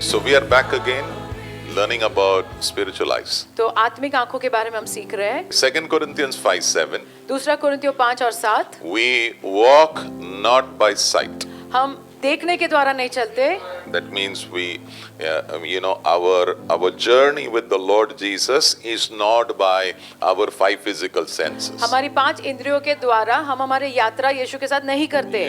So we are back again learning about spiritual eyes. तो आत्मिक आंखों के बारे में हम सीख रहे हैं। 2 Corinthians 5:7. दूसरा कुरिन्थियों 5 और 7। We walk not by sight. हम देखने के द्वारा नहीं चलते। That means our journey with the Lord Jesus is not by our 5 physical senses. हमारी 5 इंद्रियों के द्वारा हम हमारे यात्रा यीशु के साथ नहीं करते।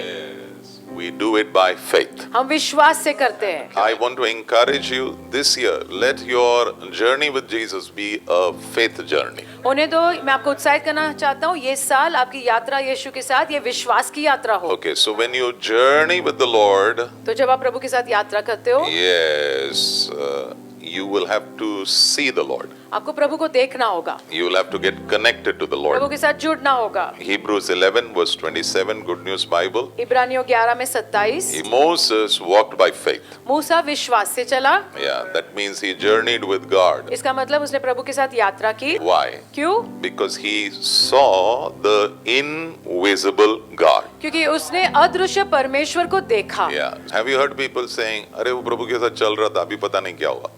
We do it by faith. हम विश्वास से करते हैं। I want to encourage you this year, let your journey with Jesus be a faith journey. होने दो, मैं आपको उत्साहित करना चाहता हूँ, ये साल आपकी यात्रा यीशु के साथ ये विश्वास की यात्रा हो। Okay, so when you journey with the Lord, तो जब आप प्रभु के साथ यात्रा करते हो, yes, you will have to see the Lord. आपको प्रभु को देखना होगा। You will have to get connected to the Prabhu Lord. के साथ जुड़ना होगा। Hebrews 11 verse 27, Good News Bible. इब्रानियों 11 में 27। Moses walked by faith. मूसा विश्वास से चला। Yeah, that means he journeyed with God. इसका मतलब उसने प्रभु के साथ यात्रा की। Why? क्यों? Because he saw the invisible God. क्योंकि उसने अदृश्य परमेश्वर को देखा। Yeah. Have you heard people saying, अरे वो प्रभु के साथ चल रहा था, अभी पता नहीं क्या हुआ।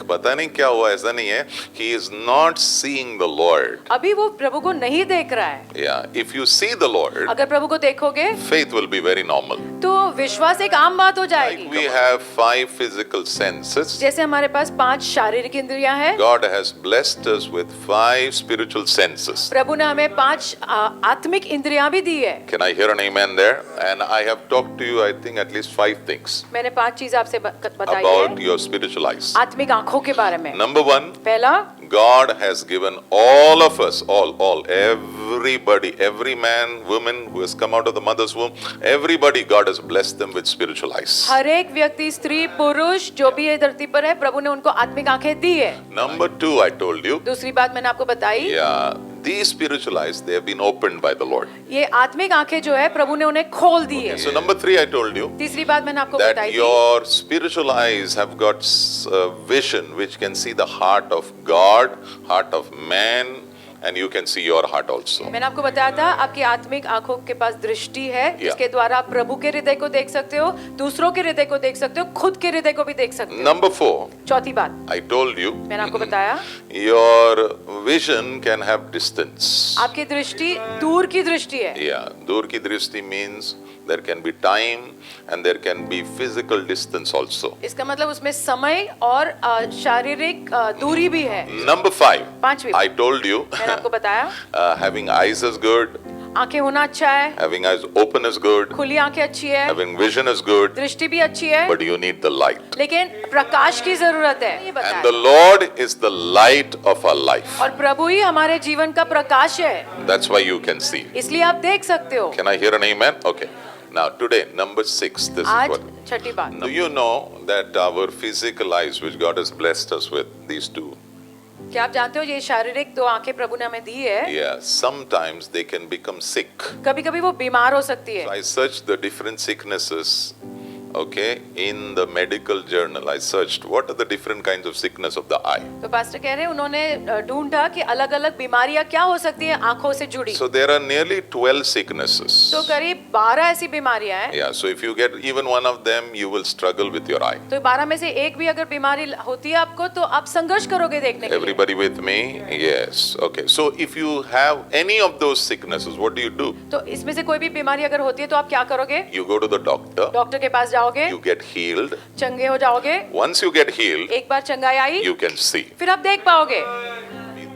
पता नहीं क्या हुआ, ऐसा नहीं है। He is not seeing the Lord. अभी वो प्रभु को नहीं देख रहा है। Yeah. If you see the Lord, अगर प्रभु को देखोगे, faith will be very normal. तो विश्वास एक आम बात हो जाएगी। Like we have 5 physical senses. जैसे हमारे पास 5 शारीरिक इंद्रियां हैं। God has blessed us with 5 spiritual senses. प्रभु ने हमें 5 आत्मिक इंद्रियां भी दी है। Can I hear an amen there? And I have talked to you, I think, at least 5 things मैंने 5 चीज आपसे बताई about है your spiritual eyes. आत्मिक आंखों के बारे में। Number 1, पहला, God has given all of us, everybody, every man, woman who has come out of the mother's womb, everybody, God has blessed them with spiritual eyes. हर एक व्यक्ति, स्त्री, पुरुष, जो भी ये धरती पर है, प्रभु ने उनको आत्मिक आंखें दी है। Number 2, I told you. दूसरी बात मैंने आपको बताई, Yeah, these spiritual eyes, they have been opened by the Lord. ये आत्मिक आंखें जो है प्रभु ने उन्हें खोल दी है। So number 3, I told you तीसरी बात मैंने आपको that बताई थी, your spiritual eyes have got vision which can see the heart of God, heart of man, and you can see your heart also. मैंने आपको बताया था आपकी आत्मिक आंखों के पास दृष्टि है, जिसके द्वारा आप प्रभु के हृदय को देख सकते हो, दूसरों के हृदय को देख सकते हो, खुद के हृदय को भी देख सकते हो। Number 4, चौथी बात I told you मैंने आपको बताया, your vision can have distance. आपकी दृष्टि दूर की दृष्टि है। Yeah, दूर की दृष्टि means there can be time and there can be physical distance also. इसका मतलब उसमें समय और शारीरिक दूरी भी है। Number 5, पांचवी I told you मैंने आपको बताया, having eyes is good, आंखें होना अच्छा है, having eyes open is good, खुली आंखें अच्छी है, having vision is good, दृष्टि भी अच्छी है, but you need the light. लेकिन प्रकाश की जरूरत है। ये And बताया। the Lord is the light of our life. और प्रभु ही हमारे जीवन का प्रकाश है, That's why you can see. इसलिए आप देख सकते हो। Can I hear an amen? Okay. Now today, number 6, this is आज what. छठी बात, Do you know that our physical eyes, which God has blessed us with, these two, क्या आप जानते हो ये शारीरिक 2 आंखें प्रभु ने हमें दी है, yeah, sometimes they can become sick. कभी कभी वो बीमार हो सकती है। I searched the different sicknesses, okay, in the medical journal. I searched what are the different kinds of sickness of the eye. तो पास्टर कह रहे हैं उन्होंने ढूंढा कि अलग अलग बीमारियां क्या हो सकती हैं आंखों से जुड़ी। So there are nearly 12 sicknesses. तो करीब 12 ऐसी बीमारियां हैं। Yeah, so if you get even one of them, you will struggle with your eye. तो 12 में से एक भी अगर बीमारी होती है आपको, तो आप संघर्ष करोगे देखने के लिए। Everybody with me? Yes. Okay. So if you have any of those sicknesses, what do you do? तो इसमें से कोई भी बीमारी अगर होती है तो आप क्या करोगे? You go to the doctor. Doctor के पास जाओगे, You get healed. चंगे हो जाओगे। Once you get healed, एक बार चंगाई आई, you can see. फिर आप देख पाओगे।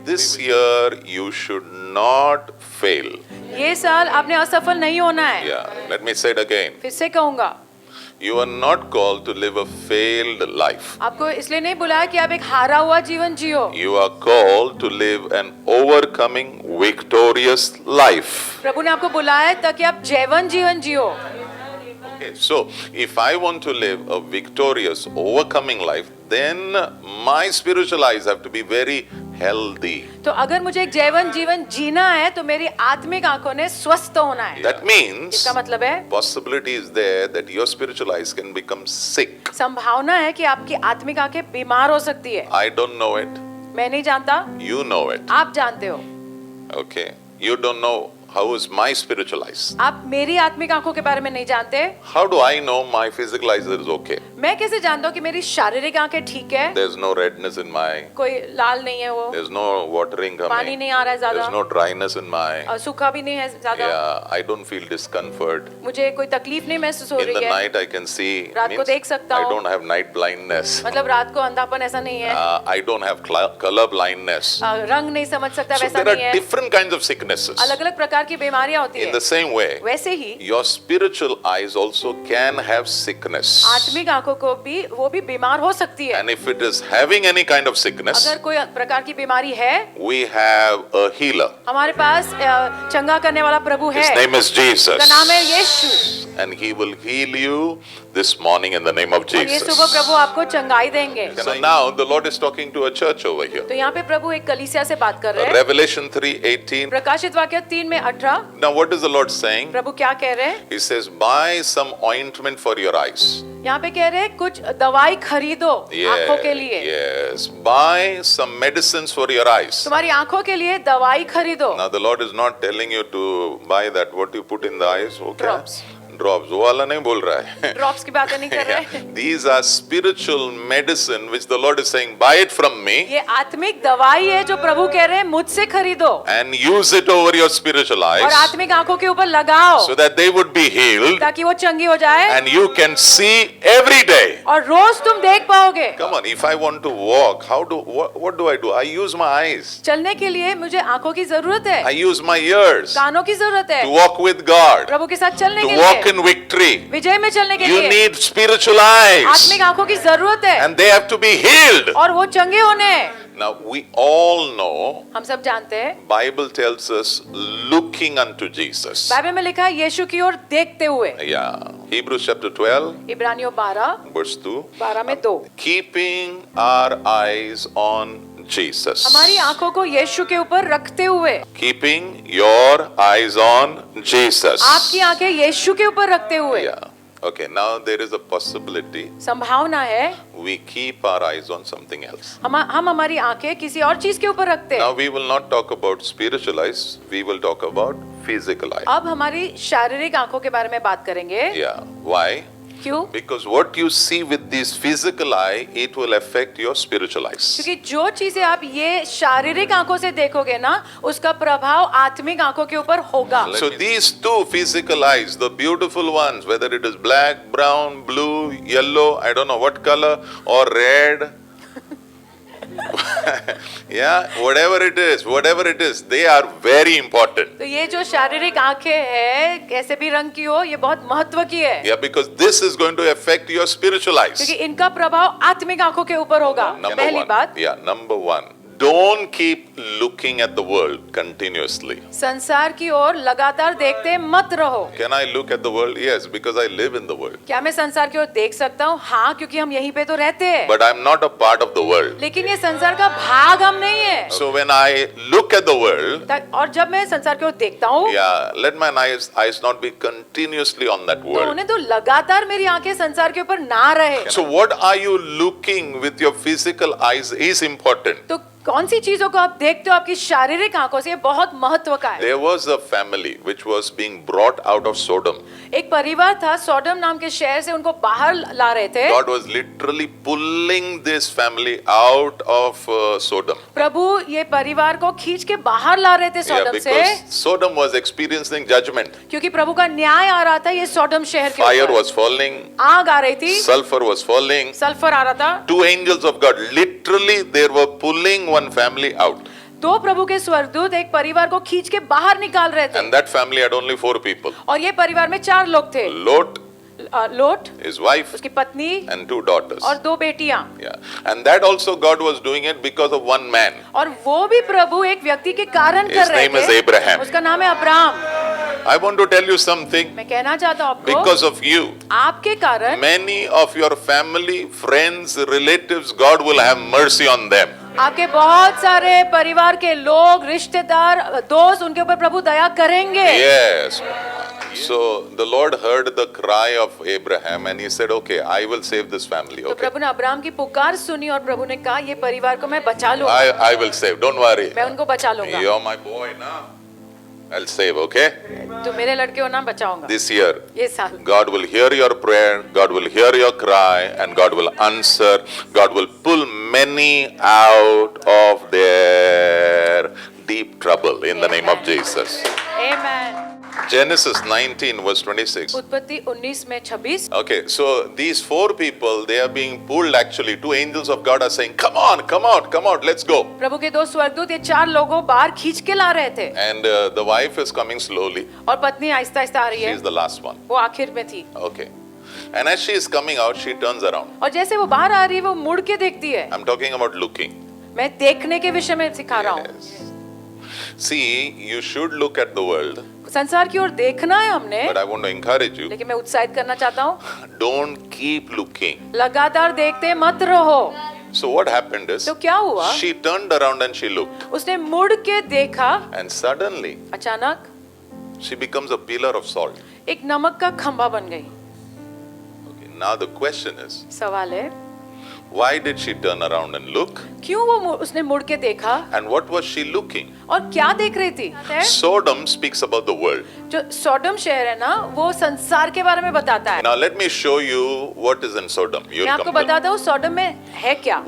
This year you should not fail. ये साल आपने असफल नहीं होना है। Yeah. Let me say it again. फिर से कहूंगा, You are not called to live a failed life. आपको इसलिए नहीं बुलाया कि आप एक हारा हुआ जीवन जियो। You are called to live an overcoming, victorious life. प्रभु ने आपको बुलाया है ताकि आप जयवन जीवन जियो। Okay, so if I want to live a victorious, overcoming life, then my spiritual eyes have to be very healthy. तो अगर मुझे एक जयवन जीवन जीना है तो मेरी आत्मिक आंखों ने स्वस्थ होना है। That means इसका मतलब है possibility is there that your spiritual eyes can become sick. संभावना है कि आपकी आत्मिक आंखें बीमार हो सकती है। I don't know it. मैं नहीं जानता, You know it. आप जानते हो। Okay. You don't know how is my spiritual eyes. आप मेरी आत्मिक आंखों के बारे में नहीं जानते। How do I know my physical eyes is okay? मैं कैसे जानता हूँ कि मेरी शारीरिक आंखें ठीक है? There's no redness in my, कोई लाल नहीं है वो, there's no watering पानी coming, नहीं आ रहा है there's ज्यादा, no dryness in my, और सूखा भी नहीं है ज्यादा, yeah, I don't feel discomfort. मुझे कोई तकलीफ नहीं महसूस हो In the रही है, night I can see, रात को means देख सकता I हूँ। don't have night blindness. मतलब रात को अंधापन ऐसा नहीं है, I don't have color blindness. रंग नहीं समझ सकता So वैसा there नहीं are है। different kinds of sicknesses. अलग अलग प्रकार की बीमारियां होती In है। the same way, वैसे ही your spiritual eyes also can have sickness. आत्मिक आंखों को भी वो भी बीमार हो सकती है। And if it is having any kind of sickness, अगर कोई प्रकार की बीमारी है, we have a healer. हमारे पास चंगा करने वाला प्रभु है। His name is Jesus. उसका नाम है यीशु। And he will heal you this morning in the name of और ये Jesus. सुबह प्रभु आपको चंगाई देंगे। So now the Lord is talking to a church over here. तो यहाँ पे प्रभु एक कलीसिया से बात कर रहे हैं। Revelation 3:18. प्रकाशित वाक्य 3 में 18 Now what is the Lord saying? प्रभु क्या कह रहे हैं? He says, buy some ointment for your eyes. यहाँ पे कह रहे हैं कुछ दवाई खरीदो आंखों के लिए। Yes. Buy some medicines for your eyes. तुम्हारी आंखों के लिए दवाई खरीदो। Now the Lord is not telling you to buy that what you put in the eyes. Okay. Drops. Drops. वो वाला नहीं बोल रहा है. ड्रॉप्स की बातें नहीं कर रहे हैं। These are spiritual medicine which the Lord is saying, buy it from me ये आत्मिक दवाई है जो प्रभु कह रहे हैं मुझसे खरीदो and use it over your spiritual और eyes आत्मिक आंखों के ऊपर लगाओ so that they would be healed ताकि वो चंगी हो जाए and you can see every day. और रोज तुम देख पाओगे। Come on, if I want to walk, what do I do? I use my eyes. चलने के लिए मुझे आंखों की जरूरत है, I use my ears कानों की जरूरत है, to walk with God, प्रभु के साथ चलने to के walk लिए, in victory. विजय में चलने के You लिए need spiritual eyes आत्मिक आंखों की जरूरत है and they have to be healed. और वो चंगे होने हैं। Now we all know हम सब जानते हैं Bible tells us looking unto Jesus. Bible में लिखा है यीशु की ओर देखते हुए। Yeah. Hebrews chapter 12 इब्रानियों 12 verse 2. 12 में 2 Keeping our eyes on Jesus. हमारी आंखों को यीशु के ऊपर रखते हुए, Keeping your eyes on Jesus. आपकी आंखें यीशु के ऊपर रखते हुए। Yeah. Okay, now there is a possibility संभावना है we keep our eyes on something else. हम हमारी आंखें किसी और चीज के ऊपर रखते Now हैं। we will not talk about spiritual eyes, we will talk about physical eyes. अब हमारी शारीरिक आंखों के बारे में बात करेंगे। Yeah. Why? क्यों? Because what you see with this physical eye, it will affect your spiritual eyes. क्योंकि जो चीजें आप ये शारीरिक आंखों से देखोगे ना, उसका प्रभाव आत्मिक आंखों के ऊपर होगा। So these two physical eyes, the beautiful ones, whether it is black, brown, blue, yellow, I don't know what color, or red, yeah, whatever it is, they are very important. तो ये जो शारीरिक आंखें हैं, कैसे भी रंग की हो, ये बहुत महत्व की है। Yeah, because this is going to affect your spiritual eyes. क्योंकि इनका प्रभाव आत्मिक आंखों के ऊपर होगा। Number पहली one. बात, Yeah, number one. Don't keep looking at the world continuously. संसार की ओर लगातार देखते मत रहो। Can I look at the world? Yes, because I live in the world. क्या मैं संसार की ओर देख सकता हूँ? हाँ, क्योंकि हम यहीं पे तो रहते हैं। But I'm not a part of the world. लेकिन ये संसार का भाग हम नहीं है। So when I look at the world, और जब मैं संसार की ओर देखता हूँ, yeah, let my eyes not be continuously on that तो world. उन्हें तो लगातार मेरी आंखें संसार के ऊपर ना रहे। So what are you looking with your physical eyes is important. तो कौन सी चीजों को आप देखते हो आपकी शारीरिक आंखों से, ये बहुत महत्व का है। There was a family which was being brought out of Sodom. एक परिवार था, सोडम नाम के शहर से उनको बाहर ला रहे थे। God was literally pulling this family out of Sodom. प्रभु ये परिवार को खींच के बाहर ला रहे थे Yeah, सोडम से, because Sodom was experiencing judgment. क्योंकि प्रभु का न्याय आ रहा था ये सोडम शहर के Fire ऊपर। was falling, आग आ रही थी, sulfur was falling. सल्फर आ रहा था। Two angels of God, literally they were pulling one family out. दो प्रभु के स्वर्गदूत एक परिवार को खींच के बाहर निकाल रहे थे। And that family had only 4 people. और ये परिवार में 4 लोग थे। Lot, लोट, his wife, उसकी पत्नी and 2 daughters. और 2 बेटियां। Yeah. And that also God was doing it because of one man. और वो भी प्रभु एक व्यक्ति के कारण His कर रहे name is थे। Abraham. उसका नाम है Abraham. I want to tell you something. मैं कहना चाहता हूँ आपको, Because of you, आपके कारण many of your family, friends, relatives, God will have mercy on them. आपके बहुत सारे परिवार के लोग, रिश्तेदार, दोस्त, उनके ऊपर प्रभु दया करेंगे। Yes. So the Lord heard the cry of Abraham and he said, okay, I will save this family. तो Okay. प्रभु ने अब्राहम की पुकार सुनी और प्रभु ने कहा, ये परिवार को मैं बचा लूंगा, I will save. Don't worry. मैं उनको बचा लूंगा। You're my boy now. I'll save, okay? तो मेरे लड़के को ना बचाऊंगा This year, ये साल God will hear your prayer, God will hear your cry, and God will answer. God will pull many out of their deep trouble in the name of Jesus. Amen. Genesis 19 verse 26. उत्पत्ति 19 में 26 Okay, so these four people, they are being pulled actually. Two angels of God are saying, come on, come out, come out, let's go. प्रभु के दो स्वर्गदूत ये चार लोगों बाहर खींच के ला रहे थे And the wife is coming slowly. और पत्नी आहिस्ता आहिस्ता आ रही She है is the last one. वो आखिर में थी Okay. And as she is coming out, she turns around. और जैसे वो बाहर आ रही है वो मुड़ के देखती है I'm talking about looking. मैं देखने के विषय में सिखा रहा हूँ Yes. See, you should look at the world, संसार की ओर देखना है हमने but I want to encourage you, लेकिन मैं उत्साहित करना चाहता हूँ don't keep looking. लगातार देखते मत रहो So what happened is, तो क्या हुआ she turned around and she looked. उसने मुड़ के देखा And suddenly, अचानक she becomes a pillar of salt. एक नमक का खंभा बन गई Okay, now the question is, सवाल है why did she turn around and look? क्यों वो उसने मुड़ के देखा And what was she looking? और क्या देख रही थी Sodom speaks about the world. जो सोडम शहर है ना वो संसार के बारे में बताता है Now let me show you what is in Sodom. मैं You'll आपको come to बताता हूँ सोडम में है क्या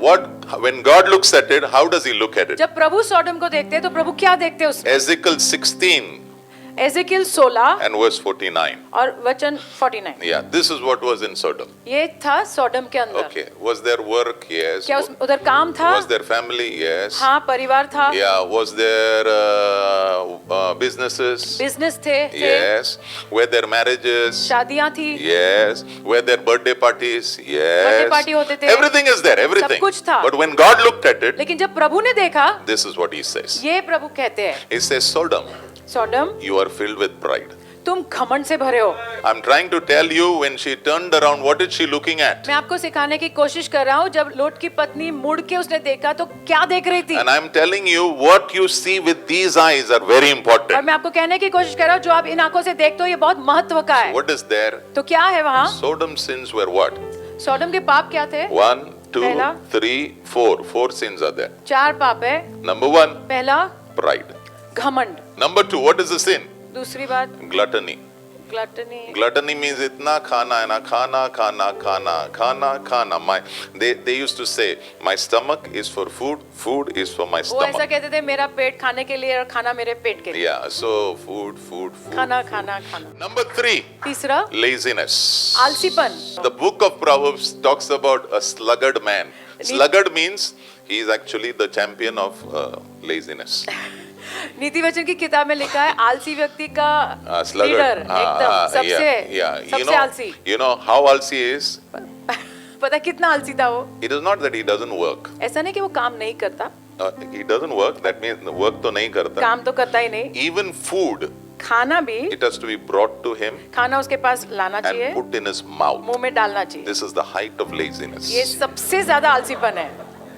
when God looks at it, how does he look at it? जब प्रभु सोडम को देखते हैं तो प्रभु क्या देखते हैं उसमें Ezekiel 16 एजेकियल 16 and verse 49. और वचन 49 Yeah, this is what was in Sodom. ये था सोडम के अंदर Okay, was there work? Yes. क्या उधर काम था Was there family? Yes. हाँ परिवार था Yeah, was there businesses? Business थे Yes. Were there marriages? शादियां थी Yes. Were there birthday parties? Yes. Birthday party होते थे। Everything is there, everything. सब कुछ था। But when God looked at it, लेकिन जब प्रभु ने देखा this is what he says. ये प्रभु कहते हैं He says, Sodom, सोडम you are filled with pride. तुम घमंड से भरे हो I'm trying to tell you, when she turned around, what is she looking at? मैं आपको सिखाने की कोशिश कर रहा हूँ जब लोट की पत्नी मुड़ के उसने देखा तो क्या देख रही थी And I'm telling you, what you see with these eyes are very और important. मैं आपको कहने की कोशिश कर रहा हूँ जो आप इन आंखों से देखते हो ये बहुत महत्व का है What is there? तो क्या है वहाँ Sodom's sins were what? सोडम के पाप क्या थे 1, 2, पहला। 3, 4. 4 sins are there. 4 पाप है Number 1, पहला pride. घमंड Number 2, what is the sin? दूसरी बात Gluttony. ग्लटनी Gluttony means इतना खाना है ना, खाना. They used to say, my stomach is for food, food is for my वो ऐसा stomach. कहते थे मेरा पेट खाने के लिए और खाना मेरे पेट के लिए Yeah, so food. खाना खाना खाना Number 3, तीसरा laziness. आलसीपन The book of Proverbs talks about a sluggard man. Sluggard means he is actually the champion of laziness. नीति वचन की किताब में लिखा है आलसी व्यक्ति का Sluggard. लीडर एकदम Yeah. सबसे आलसी You know how आलसी he is? पता कितना आलसी था वो It is not that he doesn't work. ऐसा नहीं कि वो काम नहीं करता He doesn't work. That means work तो नहीं करता. काम तो करता ही नहीं Even food, खाना भी it has to be brought to him खाना उसके पास लाना and चाहिए put in his mouth. मुंह में डालना चाहिए This is the height of laziness. ये सबसे ज्यादा आलसीपन है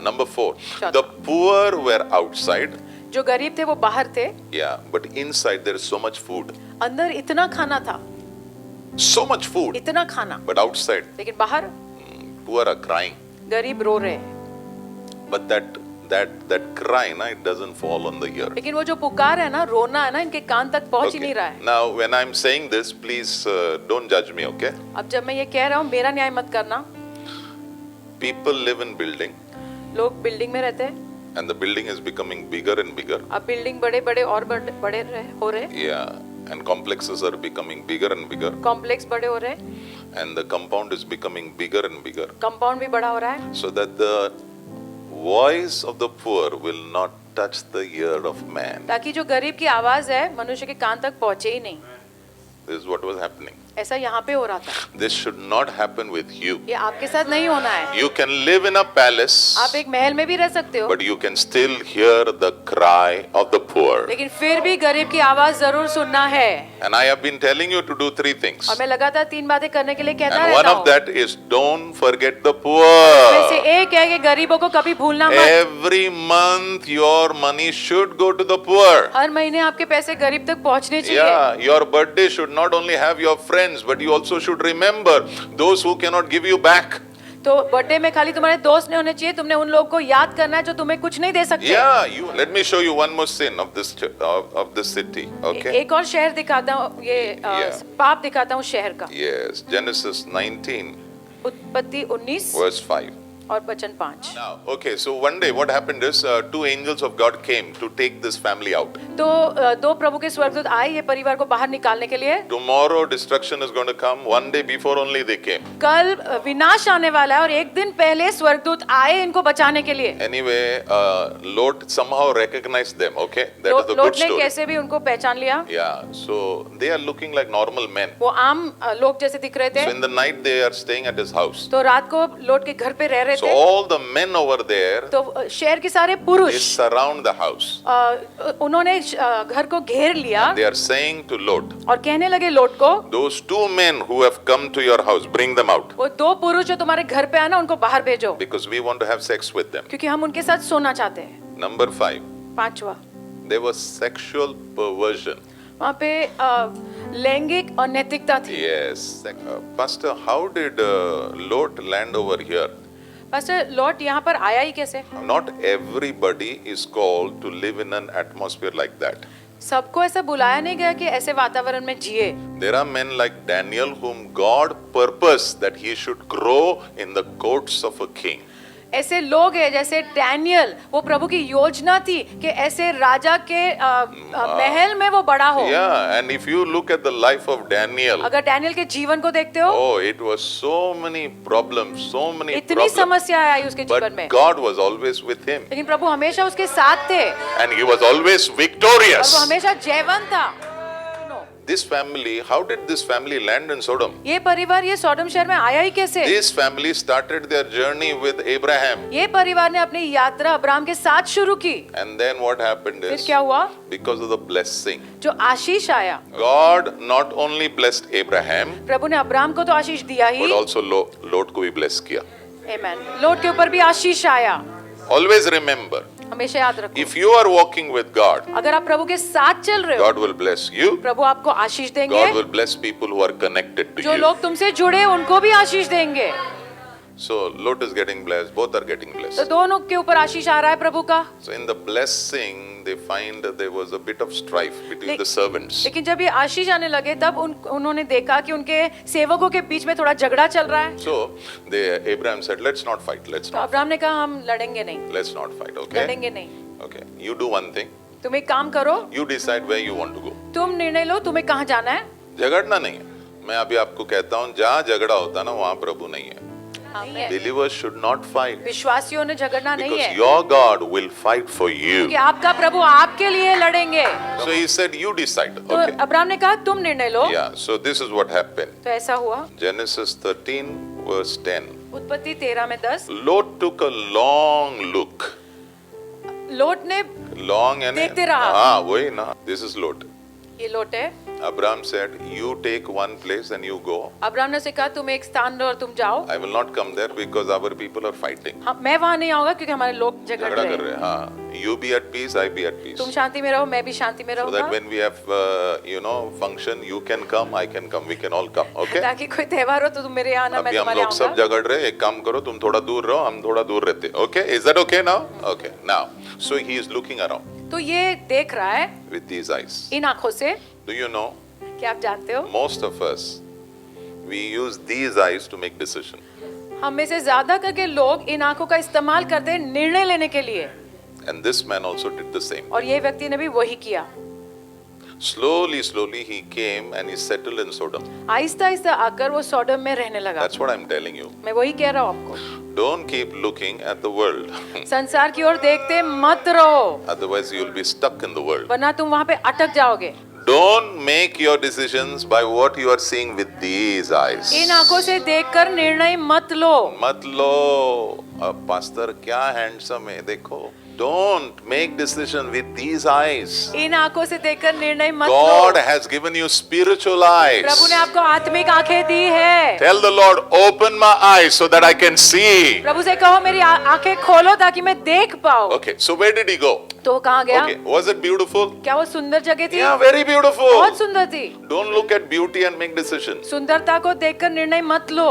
Number 4, Sure. the poor were outside. जो गरीब थे वो बाहर थे Yeah, but inside there is so much food. अंदर इतना खाना था So much food. इतना खाना But outside, लेकिन बाहर poor are crying. गरीब रो रहे हैं But that cry, na, it doesn't fall on the ear. लेकिन वो जो पुकार है ना रोना है ना इनके कान तक पहुंच ही नहीं रहा है Now, when I'm saying this, please don't judge me, okay? अब जब मैं ये कह रहा हूँ मेरा न्याय मत करना People live in building, लोग बिल्डिंग में रहते हैं and the building is becoming bigger and bigger. अब बिल्डिंग बड़े बड़े और बड़े हो रहे Yeah, and complexes are becoming bigger and bigger, complex बड़े हो रहे and the compound is becoming bigger and bigger, compound भी बड़ा हो रहा है so that the voice of the poor will not touch the ear of man. ताकि जो गरीब की आवाज है मनुष्य के कान तक पहुंचे ही नहीं This is what was happening. ऐसा यहाँ पे हो रहा था This should not happen with you. ये आपके साथ नहीं होना है You can live in a palace, आप एक महल में भी रह सकते हो but you can still hear the cry of the poor. लेकिन फिर भी गरीब की आवाज जरूर सुनना है And I have been telling you to do 3 things. और मैं लगातार 3 बातें करने के लिए कहता And one रहता of हूँ that is don't forget the में से poor. एक है कि गरीबों को कभी भूलना मत Every month your money should go to the poor. हर महीने आपके पैसे गरीब तक पहुंचने चाहिए Yeah, your birthday should not only have your friends, but you also should remember those who cannot give you back. तो बर्थडे में खाली तुम्हारे दोस्त नहीं होने चाहिए, तुमने उन लोगों को याद करना है जो तुम्हें कुछ नहीं दे सकते। Yeah, you. Let me show you one more sin of this city. Okay. एक और शहर दिखाता हूँ, ये Yeah. पाप दिखाता हूँ शहर का। Yes. Genesis 19, उत्पत्ति 19 verse 5. और वचन 5। Now, okay. So one day, what happened is, two angels of God came to take this family out. तो दो प्रभु के स्वर्गदूत आए ये परिवार को बाहर निकालने के लिए। Tomorrow, destruction is going to come. One day before only they came. कल विनाश आने वाला है और एक दिन पहले स्वर्गदूत आए इनको बचाने के लिए। Anyway, Lot somehow recognized them. Okay, that is the good लोट ने story. कैसे भी उनको पहचान लिया। Yeah. So they are looking like normal men. वो आम लोग जैसे दिख रहे थे। So in the night they are staying at his house. तो रात को लोट के घर पे रह रहे So थे। all the men over there, तो शहर के सारे they पुरुष surround the house. उन्होंने घर को घेर लिया They are saying to Lot, और कहने लगे लोट को, those two men who have come to your house, bring them out, वो दो पुरुष जो तुम्हारे घर पे आए ना उनको बाहर भेजो, because we want to have sex with them. क्योंकि हम उनके साथ सोना चाहते हैं। Number 5, 5वां, there was sexual perversion. वहाँ पे लैंगिक अनैतिकता थी। Yes. Pastor, how did Lot land over here? Pastor lot यहाँ पर आया ही कैसे? Not everybody is called to live in an atmosphere like that. सबको ऐसा बुलाया नहीं गया कि ऐसे वातावरण में जिए। There are men like Daniel whom God purposed that he should grow in the courts of a king. ऐसे लोग हैं जैसे डैनियल, वो प्रभु की योजना थी कि ऐसे राजा के महल में वो बड़ा हो। Yeah, and if you look at the life of Daniel, अगर डैनियल के जीवन को देखते हो, oh, it was so many problems, so many इतनी problems. समस्याएं आई उसके जीवन But में, God was always with him, लेकिन प्रभु हमेशा उसके साथ थे and he was always और victorious. वो हमेशा जयवंत था। This family, how did this family land in Sodom? ये परिवार ये सोडम शहर में आया ही कैसे? This family started their journey with Abraham, ये परिवार ने अपनी यात्रा अब्राहम के साथ शुरू की। and then what happened फिर is, क्या हुआ? because of the blessing, जो आशीष आया, God not only blessed Abraham, प्रभु ने अब्राहम को तो आशीष दिया but ही, also Lot को भी bless किया. आमेन, लोट के ऊपर भी आशीष आया। Always remember, हमेशा याद रखो, if you are walking with God, अगर आप प्रभु के साथ चल रहे हो, God will bless you. प्रभु आपको आशीष देंगे। God will bless people who are connected to जो you. लोग तुमसे जुड़े उनको भी आशीष देंगे। So Lot is getting blessed, both are getting तो blessed. दोनों के ऊपर आशीष आ रहा है प्रभु का। So in the blessing, they find that there was a bit of strife between the servants. लेकिन जब ये आशीष आने लगे तब उन्होंने देखा कि उनके सेवकों के बीच में थोड़ा झगड़ा चल रहा है। So Abraham said, let's not fight, let's तो not, अब्राहम ने कहा हम लड़ेंगे नहीं, let's not fight, okay? लड़ेंगे नहीं। Okay, you do one thing, तुम एक काम करो, you decide where you want to go. तुम निर्णय लो तुम्हें कहाँ जाना है। झगड़ना नहीं है। मैं अभी आपको कहता हूँ, जहाँ झगड़ा होता है ना, वहाँ प्रभु नहीं है. Believers should not fight, विश्वासियों ने झगड़ना नहीं because है, your God will fight for you. कि आपका प्रभु आपके लिए लड़ेंगे। So he said, you decide, तो okay? अब्राहम ने कहा तुम निर्णय लो। Yeah, so this is what happened. तो ऐसा हुआ। Genesis 13 verse 10. उत्पत्ति 13 में 10, Lot took a long look. लोट ने, Long and देखते रहा। हाँ वही ना. This is Lot. ये लोट है, Abraham said, you take one place and you go. Abraham ने से कहा तुम एक स्थान लो और तुम जाओ। I will not come there because our people are fighting. हाँ, मैं वहाँ नहीं आऊंगा क्योंकि हमारे लोग झगड़ झगड़ा रहे कर रहे हैं। हैं. हाँ. You be at peace, I be at peace. तुम शांति में रहो, मैं भी शांति में So that रहूंगा, when we have function, you can come, I can come, we can all come. Okay? ताकि कोई त्योहार हो तो तुम मेरे यहाँ आना, मैं अभी हम तुम्हारे लोग सब आऊंगा। झगड़ रहे हैं. एक काम करो, तुम थोड़ा दूर रहो, हम थोड़ा दूर रहते. Okay? Is that okay now? Okay. Now, so he is looking around तो ये देख रहा है with these eyes. इन आंखों से। Do you know? क्या आप जानते हो, Most of us, we use these eyes to make decision. हम में से ज्यादा करके लोग इन आंखों का इस्तेमाल करते हैं निर्णय लेने के लिए, And this man also did the same. और ये व्यक्ति ने भी वही किया। Slowly, slowly he came and he settled in Sodom. Aahista Aahista आकर वो सोडम में रहने लगा। That's what I'm telling you. मैं वही कह रहा हूँ आपको, Don't keep looking at the world. संसार की ओर देखते मत रहो, Otherwise you'll be stuck in the world. वरना तुम वहाँ पे अटक जाओगे। Don't make your decisions by what you are seeing with these eyes. इन आंखों से देखकर निर्णय मत लो। मत लो. पास्टर क्या हैंडसम है, देखो. Don't make decision with these eyes. इन आंखों से देखकर निर्णय मत God low. has given you spiritual eyes. प्रभु ने आपको आत्मिक आंखें दी है। Tell the Lord, open my eyes so that I can see. प्रभु से कहो मेरी आंखें खोलो ताकि मैं देख पाऊं। Okay, so where did he go? तो वो कहाँ गया? Okay, was it beautiful? क्या वो सुंदर जगह थी? Yeah, very beautiful. बहुत सुंदर थी। Don't look at beauty and make decisions. सुंदरता को देखकर निर्णय मत लो।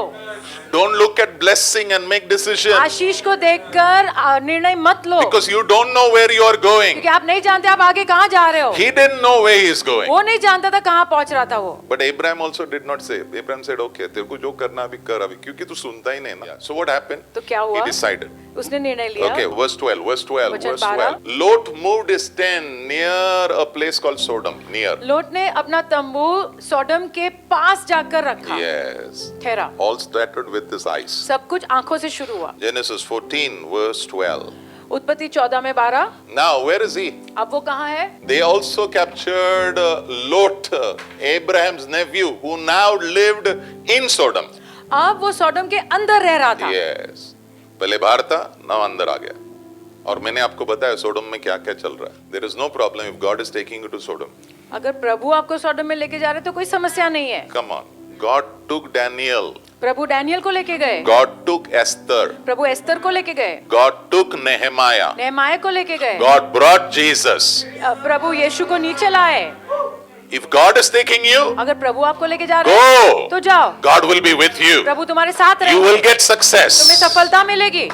Don't look look at blessing and make decision आशीष को देखकर निर्णय मत लो, because you don't know where you are going. क्योंकि आप नहीं जानते आप आगे कहाँ जा रहे हो। He didn't know where he is going. वो नहीं जानता था कहाँ पहुंच रहा था वो। But Abraham also did not say. Abraham said, "Okay, तेरे को जो करना अभी कर अभी, क्योंकि तू सुनता ही नहीं ना." So what happened? तो क्या हुआ? He decided. उसने निर्णय लिया। Okay, verse 12. वचन Verse 12. 12. Lot moved his tent near a place called Sodom. Near. लोट ने अपना तंबू सोडम के पास जाकर रखा। Yes. ठहरा। All started with his eyes. सब कुछ आंखों से शुरू हुआ। Genesis 14, verse 12. उत्पत्ति 14 में 12। Now, where is he? अब वो कहाँ है? They also captured Lot, Abraham's nephew, who now lived in Sodom. अब वो सोडम के अंदर रह रहा था। Yes. पहले बाहर था, now अंदर आ गया। और मैंने आपको बताया सोडम में क्या क्या चल रहा है। There is no problem if God is taking you to Sodom. अगर प्रभु आपको सोडम में लेके जा रहे तो कोई समस्या नहीं है। Come on. God took Daniel. Prabhu Daniel को लेके गए। God took Esther. प्रभु एस्तर को लेके गए। God took Nehemiah. नेहमाया को लेके गए। God brought Jesus. प्रभु यीशु को नीचे लाए। If God is taking you, अगर प्रभु आपको लेके जा रहे हैं तो जाओ। God will be with you. प्रभु तुम्हारे साथ You रहेंगे। will get success. तुम्हें सफलता मिलेगी।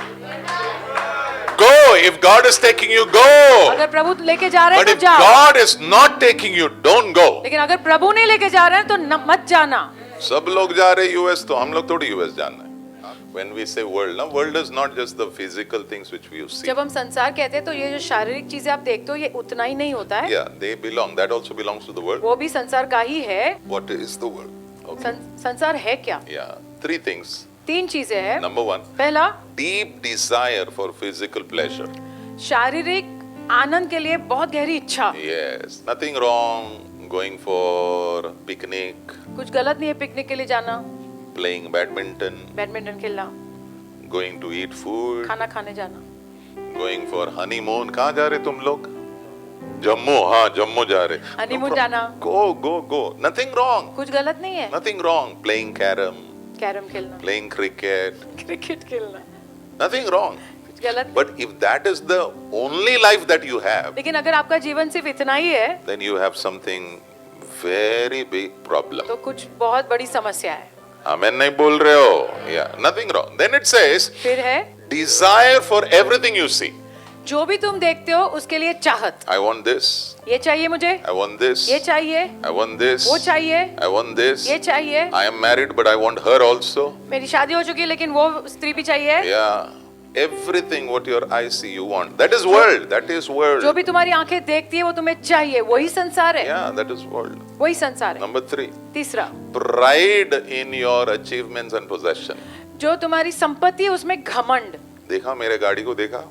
Go. If God is taking you, go. अगर प्रभु लेके जा रहे हैं But तो if जाओ। God is not taking you, don't go. लेकिन अगर प्रभु नहीं लेके जा रहे हैं तो मत जाना। सब लोग जा रहे यूएस, तो हम लोग थोड़ी यूएस जाना है। When we say world, now world is not just the physical things which we see. जब हम संसार कहते हैं तो ये जो शारीरिक चीजें आप देखते हो ये उतना ही नहीं होता है। Yeah, they belong. That also belongs to the world. वो भी संसार का ही है। What is the world? Okay. संसार है क्या? Yeah, three things. 3 चीजें हैं। Number 1, पहला, deep desire for physical pleasure. शारीरिक आनंद के लिए बहुत गहरी इच्छा। Yes, nothing wrong going for picnic, कुछ गलत नहीं है पिकनिक के लिए जाना, playing badminton, बैडमिंटन खेलना, going to eat food, खाना खाने जाना, going for honeymoon. कहाँ जा रहे तुम लोग? जम्मू, हाँ जम्मू जा रहे। हनीमून जाना। Go. Nothing wrong. कुछ गलत नहीं है। Nothing wrong. Playing carom, carrom खेलना, playing cricket. क्रिकेट खेलना, Nothing wrong. कुछ गलत। But if that is the only life that you have, लेकिन अगर आपका जीवन सिर्फ इतना ही है then you have something very big problem. तो कुछ बहुत बड़ी समस्या है। Amen नहीं बोल रहे हो? Yeah, nothing wrong. Then it says, फिर है desire for everything you see. जो भी तुम देखते हो उसके लिए चाहत। I want this. ये चाहिए मुझे, I want this. ये चाहिए, I want this. वो चाहिए, I want this. ये चाहिए। I am married, but I want her also. मेरी शादी हो चुकी है लेकिन वो स्त्री भी चाहिए। Yeah. Everything what your eyes see, you want. That is world. That is world. जो भी तुम्हारी आंखें देखती है वो तुम्हें चाहिए, वही संसार है। Yeah, that is world. वही संसार है। Number 3. तीसरा, Pride in your achievements and possession. जो तुम्हारी संपत्ति है उसमें घमंड। देखा मेरे गाड़ी को देखा?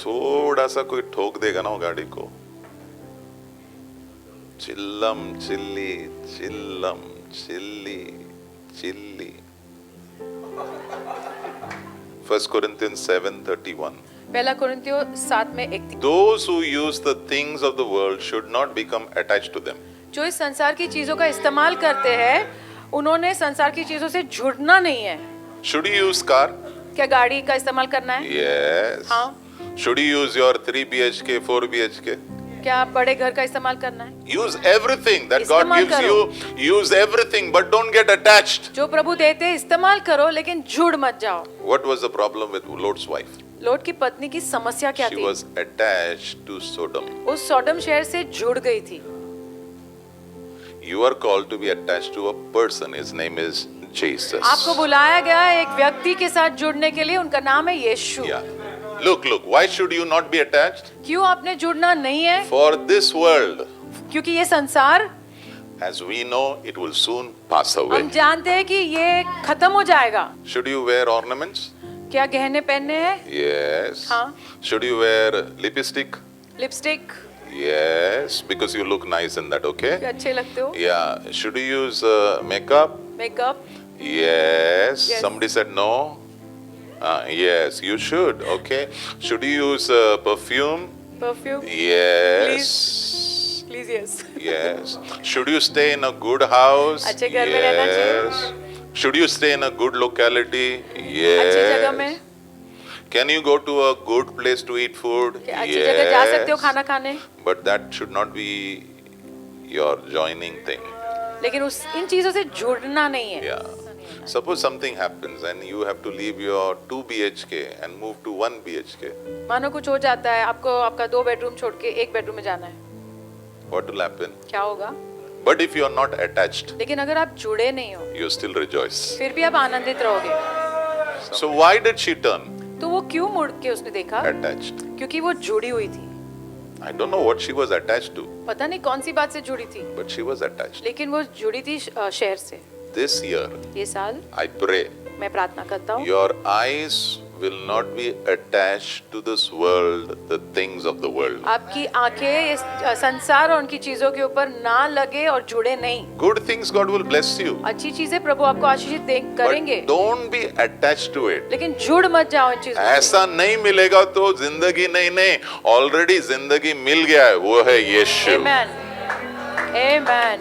थोड़ा सा कोई ठोक देगा ना वो गाड़ी को, चिल्लम चिल्ली चिल्लम चिल्ली चिल्ली। 1 Corinthians 7:31. पहला कुरिन्थियों 7 में 1। Those who use the things of the world should not become attached to them. जो इस संसार की चीजों का इस्तेमाल करते हैं उन्होंने संसार की चीजों से जुड़ना नहीं है। Should you use car? क्या गाड़ी का इस्तेमाल करना है? Yes. हाँ। Should you use your 3 BHK, 4 BHK? क्या बड़े घर का इस्तेमाल करना है? Use everything that God इस्तेमाल gives करो। you. Use everything, but don't get attached. जो प्रभु देते हैं इस्तेमाल करो लेकिन जुड़ मत जाओ। What was the problem with Lot's wife? लोट की पत्नी की समस्या क्या She थी? was attached to Sodom. वो सोडम शहर से जुड़ गई थी। You are called to be attached to a person. His name is Jesus. आपको बुलाया गया है एक व्यक्ति के साथ जुड़ने के लिए, उनका नाम है यीशु। Yeah. Look. Why should you not be attached? क्यों आपने जुड़ना नहीं है? For this world, क्योंकि ये संसार as we know, it will soon pass away. हम जानते हैं कि ये खत्म हो जाएगा। Should you wear ornaments? क्या गहने पहनने हैं? Yes. हाँ। Should you wear lipstick? Lipstick? Yes, because you look nice in that, okay? अच्छे लगते हो? Yeah. Should you use makeup? Makeup? Yes. Yes. Somebody said no. Yes, you should. Okay. Should you use perfume? Perfume? Yes. Please yes. Yes. Should you stay in a good house? अच्छे घर में रहना चाहिए। Yes. Should you stay in a good locality? अच्छी जगह में? Yes. Can you go to a good place to eat food? क्या अच्छी जगह जा सकते हो Yes. खाना खाने? But that should not be your joining thing. लेकिन उस इन चीजों से जुड़ना नहीं है। Yeah. Suppose something happens and you have to leave your 2 BHK and move to 1 BHK. मानो कुछ हो जाता है, आपको आपका 2 बेडरूम छोड़ के 1 बेडरूम में जाना है, What will happen? क्या होगा? But if you are not attached, लेकिन अगर आप जुड़े नहीं हो you still rejoice. फिर भी आप आनंदित रहोगे। So why did she turn? तो वो क्यों मुड़ के उसने देखा? Attached. क्योंकि वो जुड़ी हुई थी। I don't know what she was attached to, पता नहीं कौन सी बात से जुड़ी थी, but she was attached. लेकिन वो जुड़ी थी शहर से। This year, ये साल I pray, मैं प्रार्थना करता हूँ your eyes will not be attached to this world, the things of the world. आपकी आंखें इस संसार और उनकी चीजों के ऊपर ना लगे और जुड़े नहीं। Good things God will bless you, अच्छी चीजें प्रभु आपको आशीषित करेंगे, but don't be attached to it. लेकिन जुड़ मत जाओ इन चीजों से। ऐसा नहीं मिलेगा तो जिंदगी नहीं, ऑलरेडी जिंदगी मिल गया है, वो है यीशु। Amen. Amen.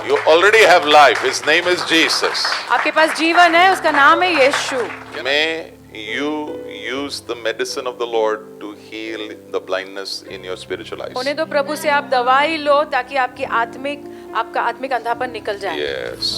You already have life. His name is Jesus. आपके पास जीवन है, उसका नाम है यीशु। May you use the medicine of the Lord to heal the blindness in your spiritual eyes. होने दो प्रभु से आप दवाई लो ताकि आपका आत्मिक अंधापन निकल जाए। Yes.